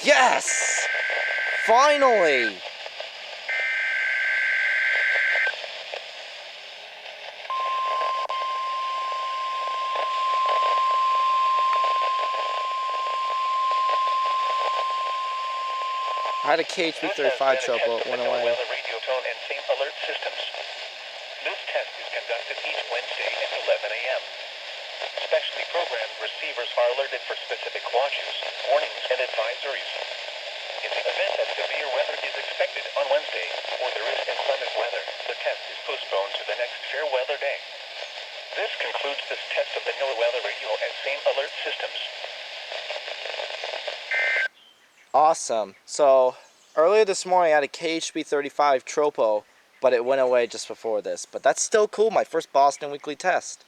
Yes! Finally! I had a KHB35 tropo, it went away. Weather radio tone and same alert systems. This test is conducted each Wednesday at 11 a.m. Specially programmed receivers are alerted for specific watches, warnings, and advisories. In the event that severe weather is expected on Wednesday, or there is inclement weather, the test is postponed to the next fair weather day. This concludes this test of the NOAA weather radio and same alert systems. Awesome. So, earlier this morning I had a KHB35 tropo, but it went away just before this. But that's still cool, my first Boston weekly test.